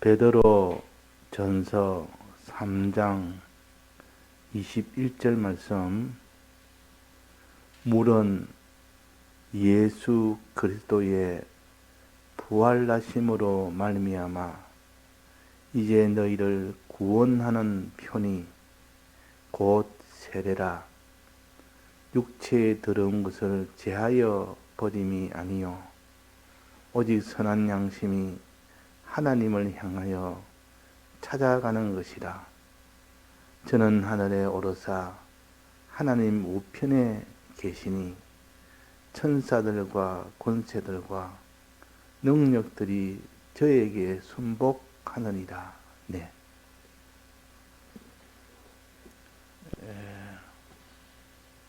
베드로 전서 3장 21절 말씀. 물은 예수 그리스도의 부활나심으로 말미암아 이제 너희를 구원하는 편이 곧 세례라. 육체에 들어온 것을 제하여 버림이 아니요 오직 선한 양심이 하나님을 향하여 찾아가는 것이라. 저는 하늘에 오르사 하나님 우편에 계시니 천사들과 권세들과 능력들이 저에게 순복하느니라. 네.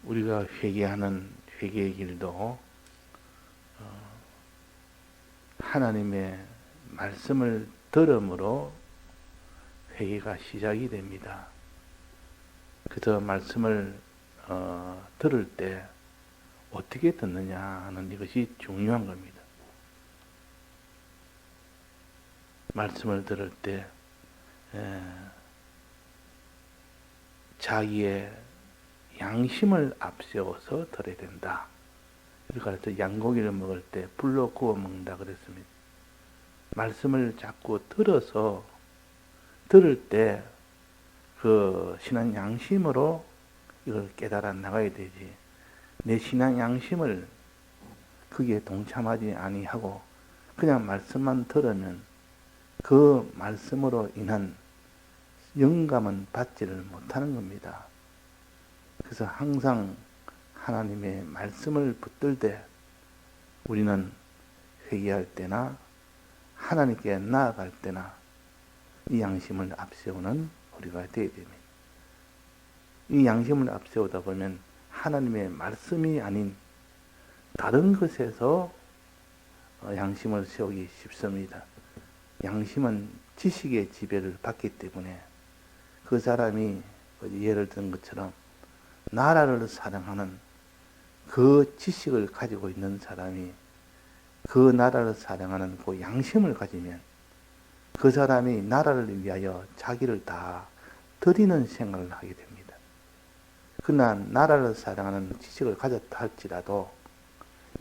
우리가 회개하는 회개의 길도 하나님의 말씀을 들음으로 회개가 시작이 됩니다. 그래서 말씀을 들을 때 어떻게 듣느냐 하는 이것이 중요한 겁니다. 말씀을 들을 때 자기의 양심을 앞세워서 들어야 된다. 그래서 양고기를 먹을 때 불로 구워 먹는다 그랬습니다. 말씀을 자꾸 들어서 들을 때 그 신앙 양심으로 이걸 깨달아 나가야 되지. 내 신앙 양심을 거기에 동참하지 아니하고 그냥 말씀만 들으면 그 말씀으로 인한 영감은 받지를 못하는 겁니다. 그래서 항상 하나님의 말씀을 붙들되 우리는 회개할 때나 하나님께 나아갈 때나 이 양심을 앞세우는 우리가 되어야 됩니다. 이 양심을 앞세우다 보면 하나님의 말씀이 아닌 다른 것에서 양심을 세우기 쉽습니다. 양심은 지식의 지배를 받기 때문에 그 사람이 예를 든 것처럼 나라를 사랑하는 그 지식을 가지고 있는 사람이 그 나라를 사랑하는 그 양심을 가지면 그 사람이 나라를 위하여 자기를 다 드리는 생각을 하게 됩니다. 그러나 나라를 사랑하는 지식을 가졌다 할지라도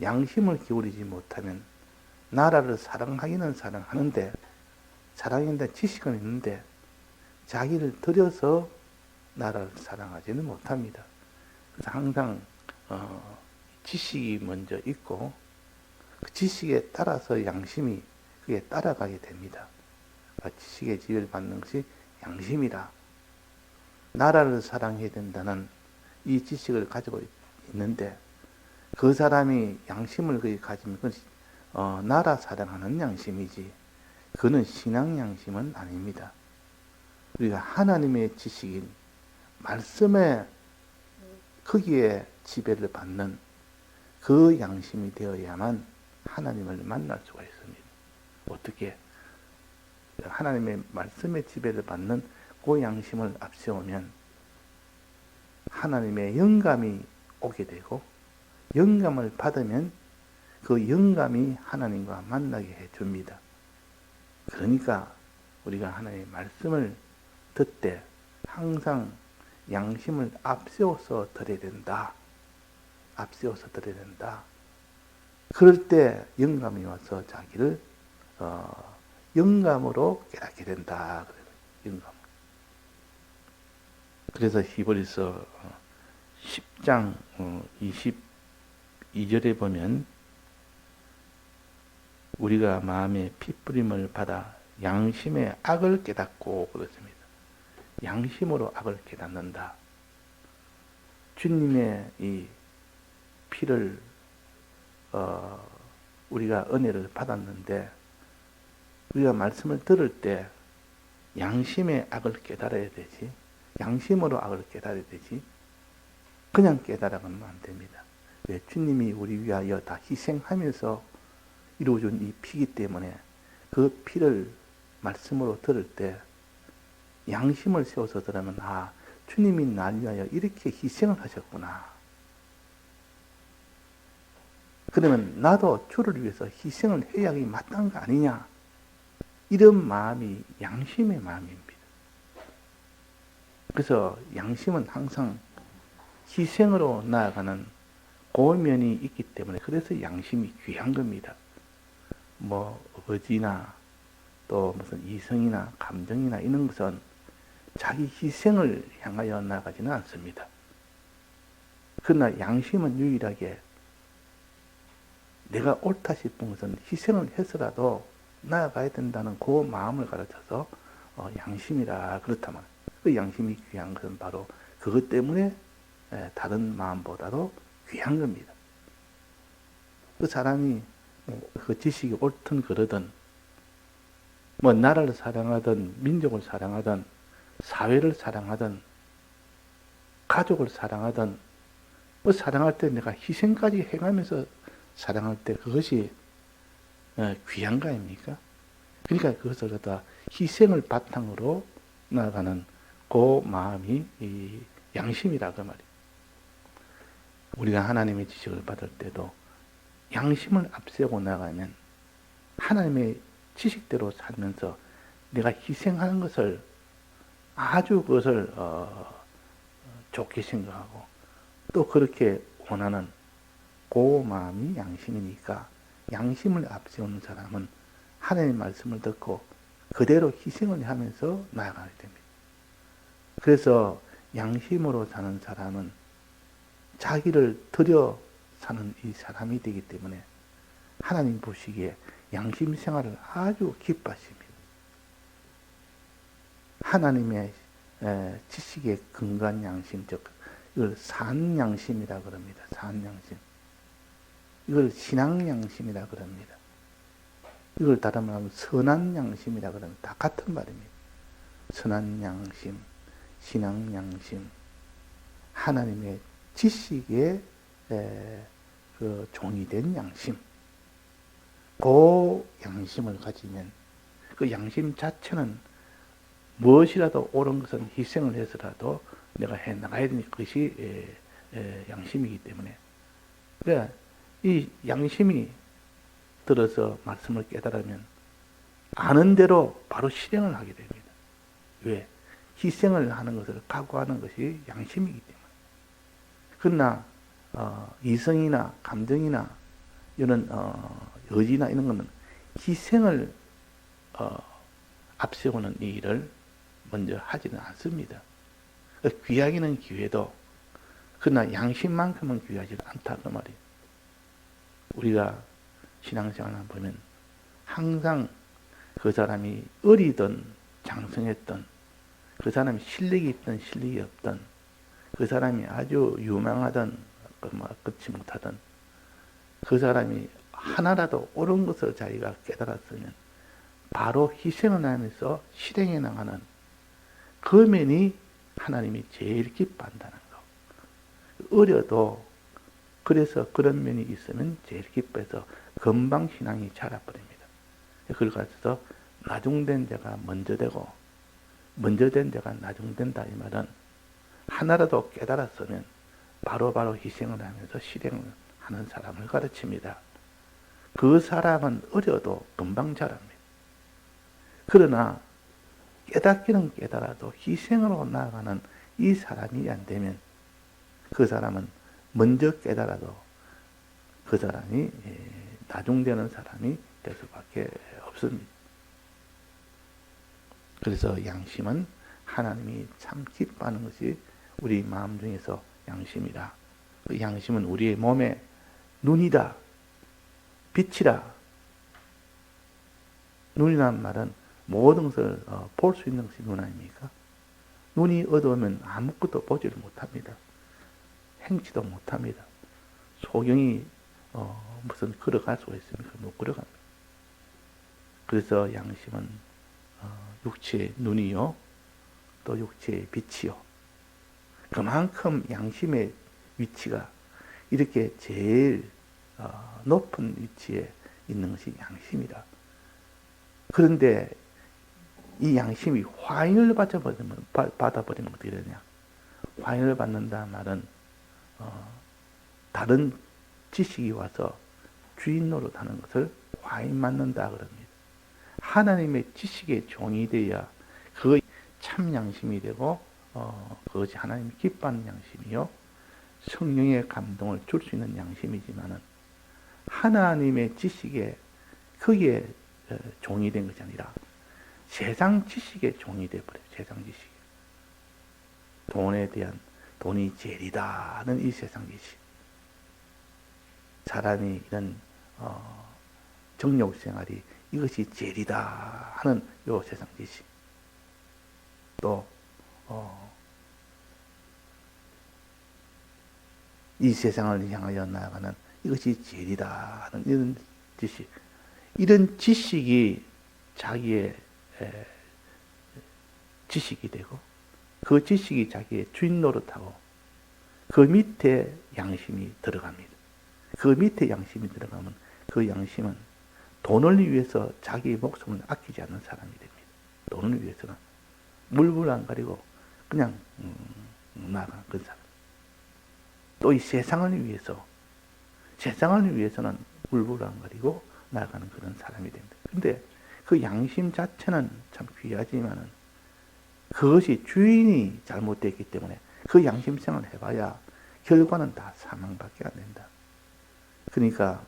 양심을 기울이지 못하면 나라를 사랑하기는 사랑하는데 사랑인데 지식은 있는데 자기를 들여서 나라를 사랑하지는 못합니다. 그래서 항상 지식이 먼저 있고 그 지식에 따라서 양심이 그에 따라가게 됩니다. 지식의 지배를 받는 것이 양심이라. 나라를 사랑해야 된다는 이 지식을 가지고 있는데 그 사람이 양심을 거기 가지면 그건 나라 사랑하는 양심이지 그는 신앙 양심은 아닙니다. 우리가 하나님의 지식인 말씀에 거기에 지배를 받는 그 양심이 되어야만 하나님을 만날 수가 있습니다. 어떻게? 하나님의 말씀의 지배를 받는 그 양심을 앞세우면 하나님의 영감이 오게 되고 영감을 받으면 그 영감이 하나님과 만나게 해줍니다. 그러니까 우리가 하나님의 말씀을 듣되 항상 양심을 앞세워서 들어야 된다. 앞세워서 들어야 된다. 그럴 때 영감이 와서 자기를 영감으로 깨닫게 된다. 영감. 그래서 히브리서 10장 22절에 보면 우리가 마음에 핏부림을 받아 양심의 악을 깨닫고 그렇습니다. 양심으로 악을 깨닫는다. 주님의 이 피를 우리가 은혜를 받았는데 우리가 말씀을 들을 때 양심의 악을 깨달아야 되지. 양심으로 악을 깨달아야 되지. 그냥 깨달아가면 안 됩니다. 왜? 주님이 우리 위하여 다 희생하면서 이루어준 이 피기 때문에 그 피를 말씀으로 들을 때 양심을 세워서 들으면 주님이 날 위하여 이렇게 희생을 하셨구나. 그러면 나도 주를 위해서 희생을 해야 하기 마땅한 거 아니냐. 이런 마음이 양심의 마음입니다. 그래서 양심은 항상 희생으로 나아가는 고면이 있기 때문에 그래서 양심이 귀한 겁니다. 뭐 의지나 또 무슨 이성이나 감정이나 이런 것은 자기 희생을 향하여 나아가지는 않습니다. 그러나 양심은 유일하게 내가 옳다 싶은 것은 희생을 해서라도 나아가야 된다는 그 마음을 가르쳐서 양심이라 그렇다면 그 양심이 귀한 것은 바로 그것 때문에 다른 마음보다도 귀한 겁니다. 그 사람이 그 지식이 옳든 그르든 뭐 나라를 사랑하든 민족을 사랑하든 사회를 사랑하든 가족을 사랑하든 뭐 사랑할 때 내가 희생까지 해가면서 사랑할 때 그것이 귀한 거 아닙니까? 그러니까 그것을 갖다 희생을 바탕으로 나아가는 그 마음이 이 양심이라 그 말이에요. 우리가 하나님의 지식을 받을 때도 양심을 앞세우고 나가면 하나님의 지식대로 살면서 내가 희생하는 것을 아주 그것을 좋게 생각하고 또 그렇게 원하는 그 마음이 양심이니까 양심을 앞세우는 사람은 하나님의 말씀을 듣고 그대로 희생을 하면서 나아가야 됩니다. 그래서 양심으로 사는 사람은 자기를 들여 사는 이 사람이 되기 때문에 하나님 보시기에 양심 생활을 아주 기뻐하십니다. 하나님의 지식에 근거한 양심, 즉 이걸 산양심이라 그럽니다. 산양심. 이걸 신앙양심이라 그럽니다. 이걸 다른 말하면 선한양심이라 그럽니다. 다 같은 말입니다. 선한양심, 신앙양심, 하나님의 지식에 그 종이 된 양심. 그 양심을 가지면 그 양심 자체는 무엇이라도 옳은 것은 희생을 해서라도 내가 해 나가야 되는 것이 양심이기 때문에 그러니까 이 양심이 들어서 말씀을 깨달으면 아는 대로 바로 실행을 하게 됩니다. 왜? 희생을 하는 것을 각오하는 것이 양심이기 때문에. 그러나 이성이나 감정이나 이런 의지나 이런 것은 희생을 앞세우는 이 일을 먼저 하지는 않습니다. 귀하기는 귀해도 그러나 양심만큼은 귀하지 않다 그 말이에요. 우리가 신앙생활을 보면 항상 그 사람이 어리든 장성했던 그 사람이 실력이 있든 실력이 없든 그 사람이 아주 유명하든 그렇지 못하든 그 사람이 하나라도 옳은 것을 자기가 깨달았으면 바로 희생을 하면서 실행해 나가는 그 면이 하나님이 제일 기뻐한다는 거. 어려도 그래서 그런 면이 있으면 제일 기뻐해서 금방 신앙이 자라버립니다. 그걸 가져서 나중된 자가 먼저 되고 먼저 된 자가 나중된다 이 말은 하나라도 깨달았으면 바로바로 희생을 하면서 실행을 하는 사람을 가르칩니다. 그 사람은 어려도 금방 자랍니다. 그러나 깨닫기는 깨달아도 희생으로 나아가는 이 사람이 안 되면 그 사람은 먼저 깨달아도 그 사람이 나중되는 사람이 될 수밖에 없습니다. 그래서 양심은 하나님이 참 기뻐하는 것이 우리 마음 중에서 양심이다. 그 양심은 우리의 몸의 눈이다. 빛이다. 눈이란 말은 모든 것을 볼 수 있는 것이 눈 아닙니까? 눈이 어두우면 아무것도 보지를 못합니다. 행치도 못합니다. 소경이 무슨 걸어갈 수가 있습니까? 못 걸어갑니다. 그래서 양심은 육체의 눈이요, 또 육체의 빛이요. 그만큼 양심의 위치가 이렇게 제일 높은 위치에 있는 것이 양심이다. 그런데 이 양심이 화인을 받아버리면 어떻게 되냐? 화인을 받는다 말은 다른 지식이 와서 주인 노릇하는 것을 화인 맞는다 그럽니다. 하나님의 지식의 종이 되어야 그 참 양심이 되고 그것이 하나님이 기뻐하는 양심이요 성령의 감동을 줄 수 있는 양심이지만은 하나님의 지식에 거기에 종이 된 것이 아니라 세상 지식의 종이 되어버려요. 세상 지식. 돈에 대한 돈이 제일이다 하는 이 세상 지식. 사람이 이런 정욕 생활이 이것이 제일이다 하는 요 세상 지식. 또 이 세상을 향하여 나아가는 이것이 제일이다 하는 이런 지식. 이런 지식이 자기의 지식이 되고 그 지식이 자기의 주인 노릇하고 그 밑에 양심이 들어갑니다. 그 밑에 양심이 들어가면 그 양심은 돈을 위해서 자기의 목숨을 아끼지 않는 사람이 됩니다. 돈을 위해서는 물불 안 가리고 그냥 나아가는 그런 사람. 또 이 세상을 위해서는 물불 안 가리고 나아가는 그런 사람이 됩니다. 근데 그 양심 자체는 참 귀하지만은 그것이 주인이 잘못됐기 때문에 그 양심생활을 해봐야 결과는 다 사망밖에 안 된다. 그러니까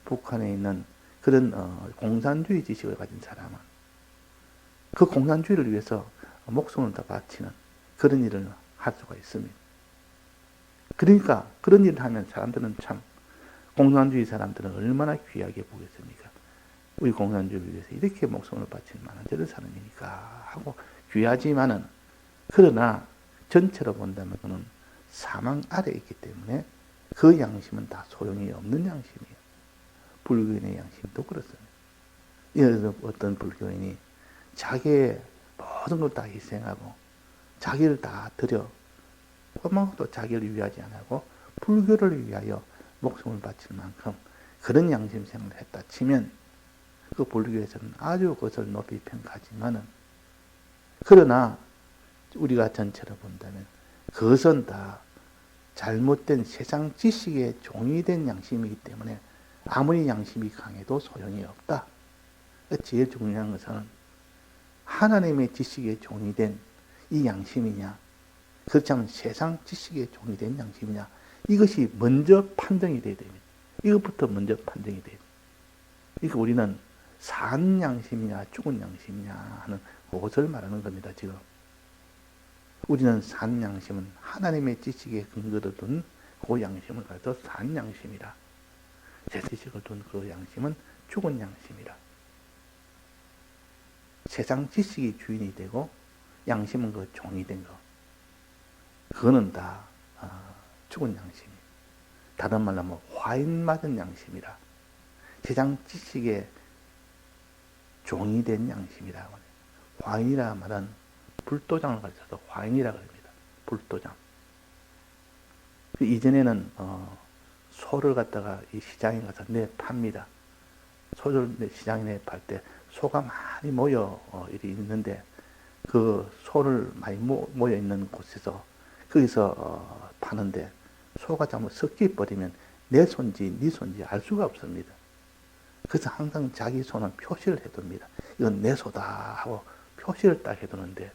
북한에 있는 그런 공산주의 지식을 가진 사람은 그 공산주의를 위해서 목숨을 다 바치는 그런 일을 할 수가 있습니다. 그러니까 그런 일을 하면 사람들은 참 공산주의 사람들은 얼마나 귀하게 보겠습니까? 우리 공산주의를 위해서 이렇게 목숨을 바치는 많은 저런 사람이니까 하고 귀하지만은 그러나 전체로 본다면 그는 사망 아래에 있기 때문에 그 양심은 다 소용이 없는 양심이에요. 불교인의 양심도 그렇습니다. 예를 들어 어떤 불교인이 자기의 모든 걸 다 희생하고 자기를 다 들여 또 자기를 위하지 않고 불교를 위하여 목숨을 바칠 만큼 그런 양심 생활을 했다 치면 그 불교에서는 아주 그것을 높이 평가하지만은 그러나 우리가 전체로 본다면 그것은 다 잘못된 세상 지식의 종이 된 양심이기 때문에 아무리 양심이 강해도 소용이 없다. 제일 중요한 것은 하나님의 지식의 종이 된 이 양심이냐 그렇지 않으면 세상 지식의 종이 된 양심이냐 이것이 먼저 판정이 돼야 됩니다. 이것부터 먼저 판정이 돼야 됩니다. 그러니까 우리는 산 양심이냐 죽은 양심이냐 하는 그것을 말하는 겁니다. 지금 우리는 산 양심은 하나님의 지식에 근거를 둔 그 양심을 가져서 산 양심이라 제 지식을 둔 그 양심은 죽은 양심이라 세상 지식이 주인이 되고 양심은 그 종이 된 거 그거는 다 죽은 양심이에요. 다른 말로 하면 화인 맞은 양심이라 세상 지식의 종이 된 양심이라고 해요. 화인이라 말은 불도장을 가르쳐서 화인이라고 합니다. 불도장. 이전에는 소를 갖다가 이 시장에 가서 팝니다. 소를 시장에 내팔 때 소가 많이 모여 있는데 그 소를 많이 모여 있는 곳에서 거기서 파는데 소가 잘못 섞여 버리면 내 손지 네 손지 알 수가 없습니다. 그래서 항상 자기 손은 표시를 해둡니다. 이건 내 소다 하고 표시를 딱 해두는데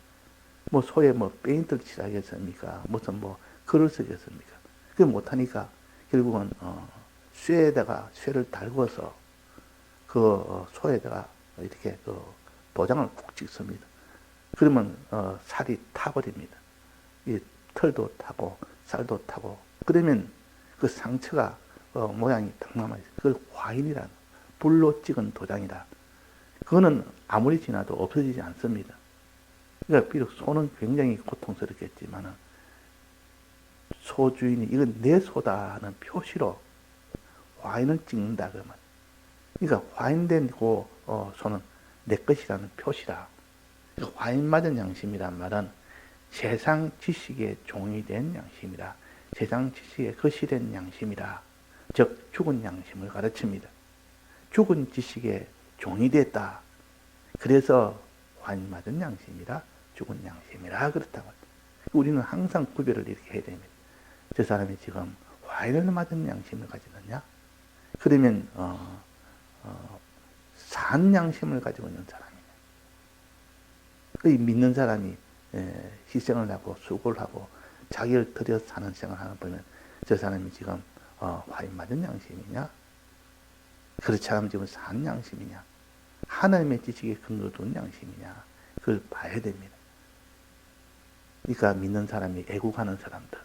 뭐 소에 뭐 페인트를 칠하겠습니까? 무슨 뭐 글을 쓰겠습니까? 그게 못하니까 결국은 쇠를 달궈서 그 소에다가 이렇게 그 도장을 꼭 찍습니다. 그러면 살이 타버립니다. 이 털도 타고 살도 타고 그러면 그 상처가 모양이 딱 남아있어요. 그걸 화인이라는 불로 찍은 도장이다. 그거는 아무리 지나도 없어지지 않습니다. 그러니까 비록 소는 굉장히 고통스럽겠지만 소 주인이 이건 내 소다 하는 표시로 화인을 찍는다 그러면 그러니까 화인된 그 소는 내 것이라는 표시라. 그러니까 화인 맞은 양심이란 말은 세상 지식의 종이 된 양심이라. 세상 지식의 것이 된 양심이라. 즉 죽은 양심을 가르칩니다. 죽은 지식의 종이 됐다. 그래서 화인 맞은 양심이라 죽은 양심이라 그렇다고. 우리는 항상 구별을 이렇게 해야 됩니다. 저 사람이 지금 화인을 맞은 양심을 가지느냐? 그러면 산 양심을 가지고 있는 사람이냐. 그 믿는 사람이 희생을 하고 수고를 하고 자기를 들여 사는 생활을 하는 보면 저 사람이 지금 화인 맞은 양심이냐? 그렇지 않으면 지금 산 양심이냐? 하나님의 지식에 근거 둔 양심이냐? 그걸 봐야 됩니다. 그러니까 믿는 사람이 애국하는 사람들,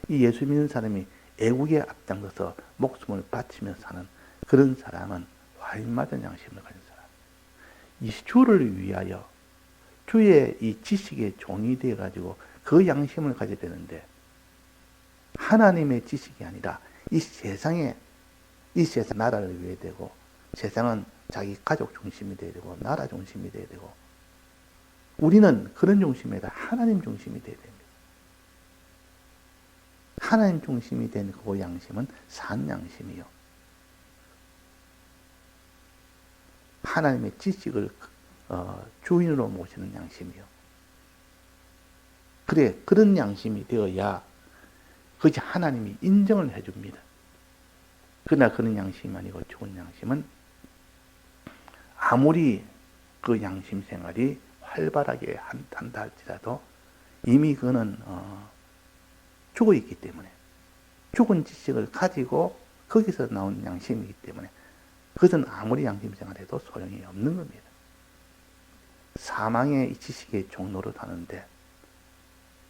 이 예수 믿는 사람이 애국에 앞장서서 목숨을 바치며 사는 그런 사람은 화인 맞은 양심을 가진 사람. 이 주를 위하여 주의 이 지식의 종이 되어가지고 그 양심을 가져야 되는데 하나님의 지식이 아니라 이 세상 나라를 위해 되고 세상은 자기 가족 중심이 되어야 되고 나라 중심이 되어야 되고 우리는 그런 중심이 아니라 하나님 중심이 되어야 됩니다. 하나님 중심이 된 그 양심은 산 양심이요. 하나님의 지식을 주인으로 모시는 양심이요. 그래, 그런 양심이 되어야 그것이 하나님이 인정을 해줍니다. 그러나 그런 양심이 아니고 죽은 양심은 아무리 그 양심 생활이 활발하게 한다 할지라도 이미 그는 죽어 있기 때문에 죽은 지식을 가지고 거기서 나온 양심이기 때문에 그것은 아무리 양심 생활해도 소용이 없는 겁니다. 사망의 지식의 종로를 하는데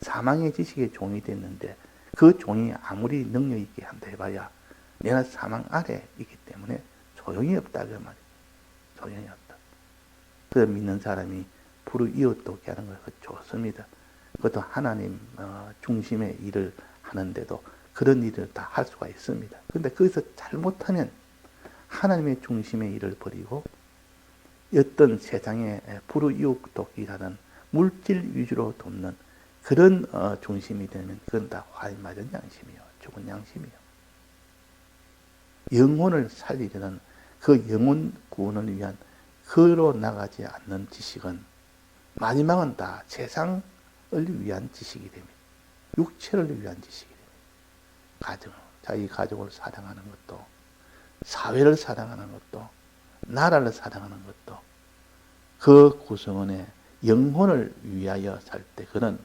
사망의 지식의 종이 됐는데 그 종이 아무리 능력 있게 한다 해봐야 내가 사망 아래 있기 때문에 소용이 없다 그 말이에요. 소용이 없다. 그래서 믿는 사람이 불의이웃 돕게 하는 것 좋습니다. 그것도 하나님 중심의 일을 하는데도 그런 일을 다 할 수가 있습니다. 그런데 거기서 잘못하면 하나님의 중심의 일을 버리고 어떤 세상에 불의이웃 돕기라는 물질 위주로 돕는 그런 중심이 되면 그건 다 화인 맞은 양심이요. 죽은 양심이요. 영혼을 살리려는 그 영혼 구원을 위한 그로 나가지 않는 지식은 마지막은 다 세상을 위한 지식이 됩니다. 육체를 위한 지식이 됩니다. 가정, 자기 가족을 사랑하는 것도 사회를 사랑하는 것도 나라를 사랑하는 것도 그 구성원의 영혼을 위하여 살 때 그는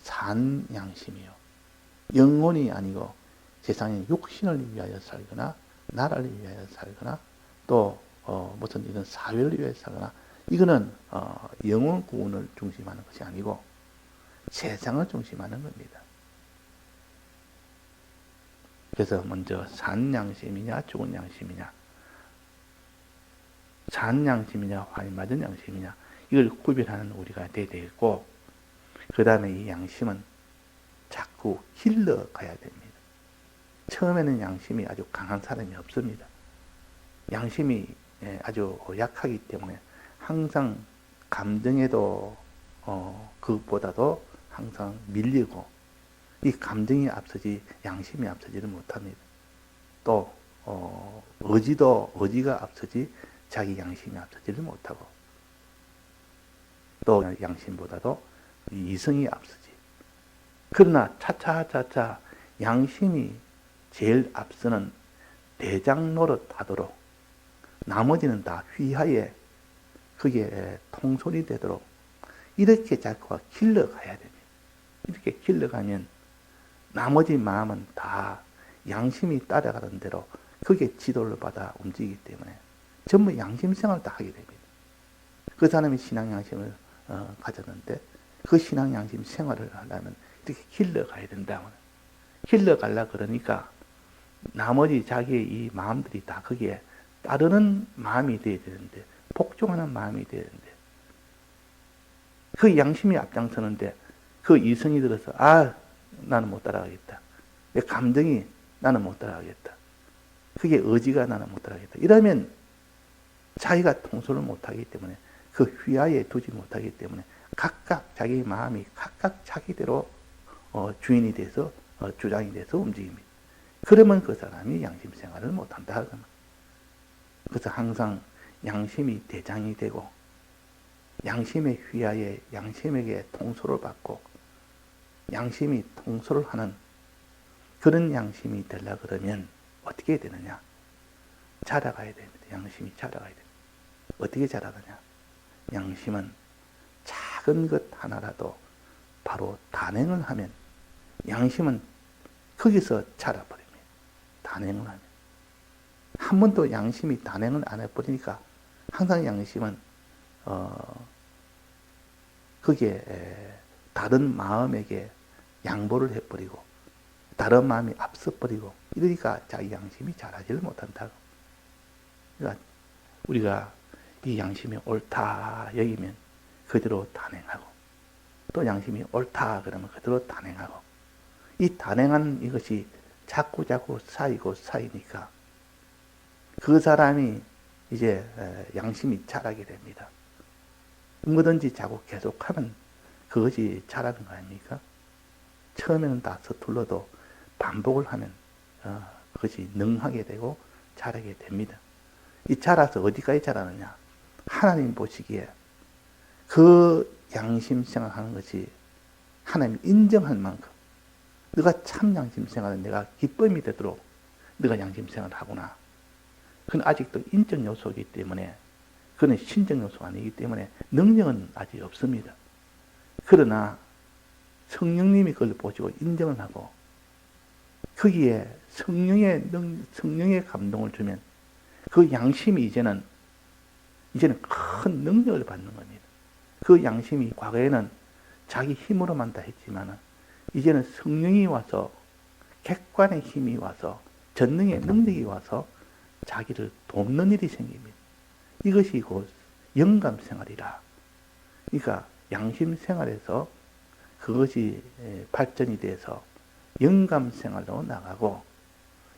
산 양심이요. 영혼이 아니고 세상의 육신을 위하여 살거나 나라를 위하여 살거나 또 무슨 이런 사회를 위하여 살거나 이거는 영혼 구원을 중심하는 것이 아니고 세상을 중심하는 겁니다. 그래서 먼저 산 양심이냐 죽은 양심이냐 산 양심이냐 화인 맞은 양심이냐 이걸 구별하는 우리가 돼야 되겠고 그 다음에 이 양심은 자꾸 길러가야 됩니다. 처음에는 양심이 아주 강한 사람이 없습니다. 양심이 아주 약하기 때문에 항상 감정에도 그것보다도 항상 밀리고 이 감정이 앞서지 양심이 앞서지를 못합니다. 또 의지가 앞서지 자기 양심이 앞서지를 못하고 또 양심보다도 이성이 앞서지. 그러나 차차차차 양심이 제일 앞서는 대장 노릇하도록 나머지는 다 휘하에 그게 통솔이 되도록 이렇게 자꾸 길러가야 됩니다. 이렇게 길러가면 나머지 마음은 다 양심이 따라가는 대로 그게 지도를 받아 움직이기 때문에 전부 양심 생활을 다 하게 됩니다. 그 사람이 신앙 양심을 가졌는데 그 신앙 양심 생활을 하려면 이렇게 길러가야 된다고. 길러가려 그러니까 나머지 자기의 이 마음들이 다 거기에 따르는 마음이 되어야 되는데 복종하는 마음이 되어야 되는데 그 양심이 앞장서는데 그 이성이 들어서 나는 못 따라가겠다. 감정이 나는 못 따라가겠다. 그게 의지가 나는 못 따라가겠다. 이러면 자기가 통솔을 못하기 때문에 그 휘하에 두지 못하기 때문에 각각 자기 마음이 각각 자기대로 주인이 돼서 주장이 돼서 움직입니다. 그러면 그 사람이 양심 생활을 못한다. 그래서 항상 양심이 대장이 되고 양심의 휘하에 양심에게 통솔을 받고 양심이 통솔을 하는 그런 양심이 되려 그러면 어떻게 되느냐? 자라가야 됩니다. 양심이 자라가야 됩니다. 어떻게 자라느냐? 양심은 작은 것 하나라도 바로 단행을 하면 양심은 거기서 자라버립니다. 단행을 하면. 한 번도 양심이 단행을 안 해버리니까 항상 양심은 거기에 다른 마음에게 양보를 해버리고 다른 마음이 앞서버리고 이러니까 자기 양심이 자라지를 못한다고. 그러니까 우리가 이 양심이 옳다 여기면 그대로 단행하고 또 양심이 옳다 그러면 그대로 단행하고 이 단행하는 이것이 자꾸 쌓이니까 그 사람이 이제 양심이 자라게 됩니다. 뭐든지 자꾸 계속하면 그것이 자라는 거 아닙니까? 처음에는 다 서툴러도 반복을 하면 그것이 능하게 되고 자라게 됩니다. 이 자라서 어디까지 자라느냐? 하나님 보시기에 그 양심 생활하는 것이 하나님 인정할 만큼 네가 참 양심 생활은 내가 기쁨이 되도록 네가 양심 생활을 하구나. 그건 아직도 인적 요소이기 때문에 그건 신적 요소가 아니기 때문에 능력은 아직 없습니다. 그러나 성령님이 그걸 보시고 인정을 하고 거기에 성령의 감동을 주면 그 양심이 이제는 큰 능력을 받는 겁니다. 그 양심이 과거에는 자기 힘으로만 다 했지만 이제는 성령이 와서 객관의 힘이 와서 전능의 능력이 와서 자기를 돕는 일이 생깁니다. 이것이 곧 영감 생활이라. 그러니까 양심 생활에서 그것이 발전이 돼서 영감 생활로 나가고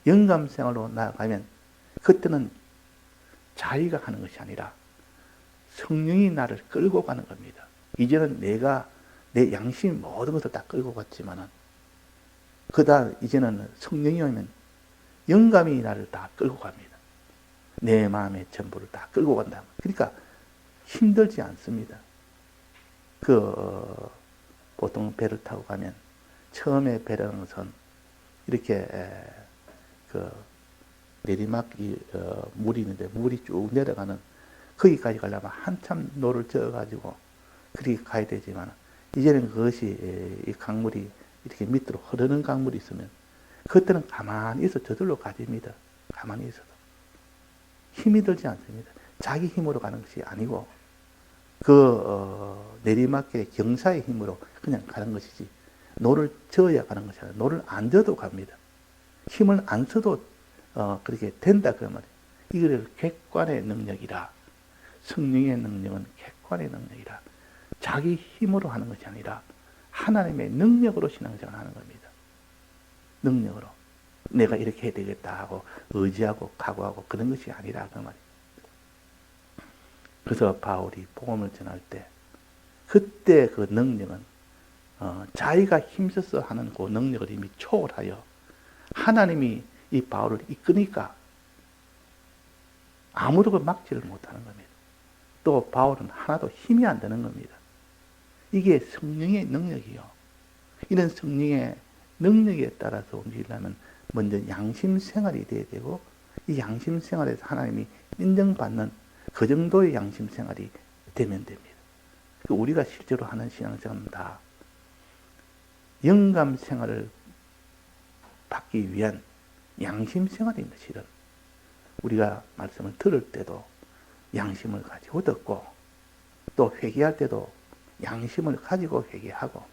영감 생활로 나가면 그때는 자기가 하는 것이 아니라 성령이 나를 끌고 가는 겁니다. 이제는 내가 내 양심 모든 것을 다 끌고 갔지만은 그다음 이제는 성령이 오면 영감이 나를 다 끌고 갑니다. 내 마음의 전부를 다 끌고 간다. 그러니까 힘들지 않습니다. 보통 배를 타고 가면 처음에 배라는 것은 이렇게 내리막 물이 있는데 물이 쭉 내려가는 거기까지 가려면 한참 노를 저어가지고 그렇게 가야 되지만 이제는 그것이 이 강물이 이렇게 밑으로 흐르는 강물이 있으면 그때는 가만히 있어 저절로 가집니다. 가만히 있어도 힘이 들지 않습니다. 자기 힘으로 가는 것이 아니고 내리막길의 경사의 힘으로 그냥 가는 것이지 노를 저어야 가는 것이 아니라 노를 안 저어도 갑니다. 힘을 안 써도 그렇게 된다 그 말이에요. 이걸 객관의 능력이라. 성령의 능력은 객관의 능력이라. 자기 힘으로 하는 것이 아니라 하나님의 능력으로 신앙생활을 하는 겁니다. 능력으로. 내가 이렇게 해야 되겠다 하고 의지하고 각오하고 그런 것이 아니라 그 말이에요. 그래서 바울이 복음을 전할 때 그때 그 능력은 자기가 힘써서 하는 그 능력을 이미 초월하여 하나님이 이 바울을 이끄니까 아무도 그 막지를 못하는 겁니다. 또 바울은 하나도 힘이 안 드는 겁니다. 이게 성령의 능력이요. 이런 성령의 능력에 따라서 움직이려면 먼저 양심 생활이 돼야 되고 이 양심 생활에서 하나님이 인정받는 그 정도의 양심 생활이 되면 됩니다. 우리가 실제로 하는 신앙생활은 다 영감 생활을 받기 위한 양심 생활입니다. 실은 우리가 말씀을 들을 때도 양심을 가지고 듣고 또 회개할 때도 양심을 가지고 회개하고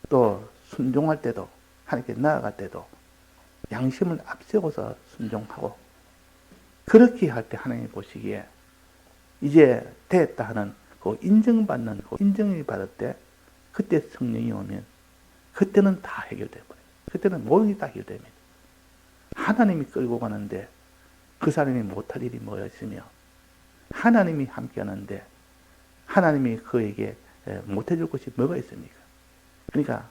또 순종할 때도 하나님께 나아갈 때도 양심을 앞세워서 순종하고 그렇게 할 때 하나님이 보시기에 이제 됐다 하는 그 인정받는 그 인정을 받을 때 그때 성령이 오면 그때는 다 해결돼 버려요. 그때는 모든 게 다 해결됩니다. 하나님이 끌고 가는데 그 사람이 못할 일이 뭐가 있으며 하나님이 함께 하는데 하나님이 그에게 못해줄 것이 뭐가 있습니까? 그러니까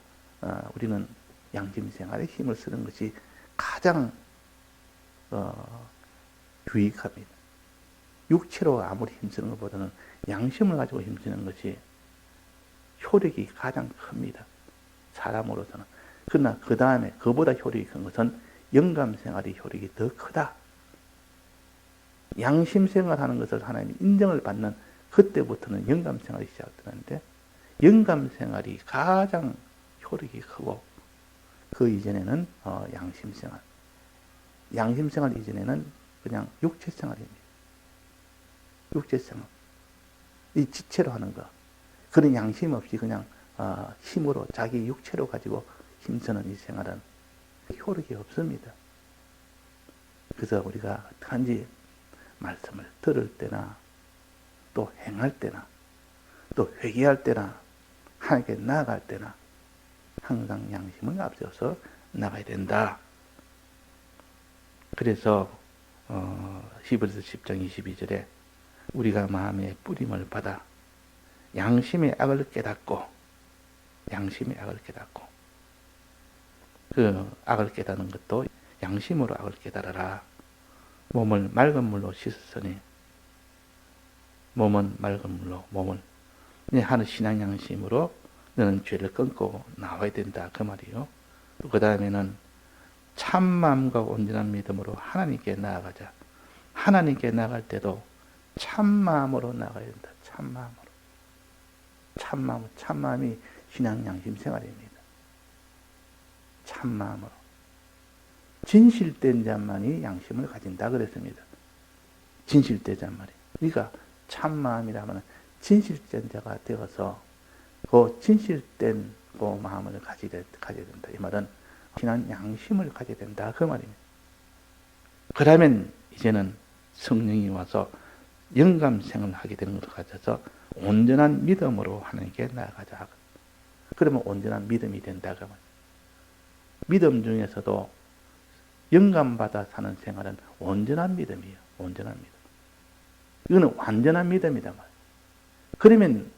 우리는 양심생활에 힘을 쓰는 것이 가장 유익합니다. 육체로 아무리 힘쓰는 것보다는 양심을 가지고 힘쓰는 것이 효력이 가장 큽니다. 사람으로서는. 그러나 그 다음에 그보다 효력이 큰 것은 영감생활의 효력이 더 크다. 양심 생활하는 것을 하나님이 인정을 받는 그때부터는 영감 생활이 시작되는데, 영감 생활이 가장 효력이 크고, 그 이전에는 양심 생활. 양심 생활 이전에는 그냥 육체 생활입니다. 육체 생활. 이 지체로 하는 거. 그런 양심 없이 그냥 힘으로 자기 육체로 가지고 힘쓰는 이 생활은 효력이 없습니다. 그래서 우리가 어떡한지 말씀을 들을 때나 또 행할 때나 또 회개할 때나 하나님께 나아갈 때나 항상 양심을 앞세워서 나가야 된다. 그래서 히브리서 10장 22절에 우리가 마음의 뿌림을 받아 양심의 악을 깨닫고, 양심의 악을 깨닫고, 그 악을 깨닫는 것도 양심으로 악을 깨달아라. 몸을 맑은 물로 씻었으니, 몸은 맑은 물로, 몸을 하는 신앙 양심으로 너는 죄를 끊고 나와야 된다. 그 말이요. 그 다음에는 참마음과 온전한 믿음으로 하나님께 나아가자. 하나님께 나아갈 때도 참마음으로 나가야 된다. 참마음으로. 참마음이 신앙 양심 생활입니다. 참마음으로. 진실된 자만이 양심을 가진다 그랬습니다. 진실된 자만이. 그러니까 참마음이라 하면 진실된 자가 되어서 그 진실된 그 마음을 가져야 된다. 이 말은 신앙 양심을 가져야 된다. 그 말입니다. 그러면 이제는 성령이 와서 영감생을 하게 되는 것을 가져서 온전한 믿음으로 하나님께 나아가자. 그러면 온전한 믿음이 된다. 그 말. 믿음 중에서도 영감받아 사는 생활은 온전한 믿음이에요. 온전한 믿음. 이거는 완전한 믿음이다 말. 그러면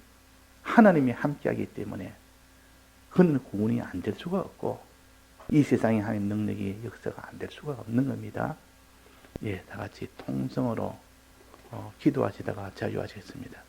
하나님이 함께하기 때문에 그는 구원이 안 될 수가 없고 이 세상에 하나님 능력이 역사가 안 될 수가 없는 겁니다. 예, 다 같이 통성으로 기도하시다가 자유하시겠습니다.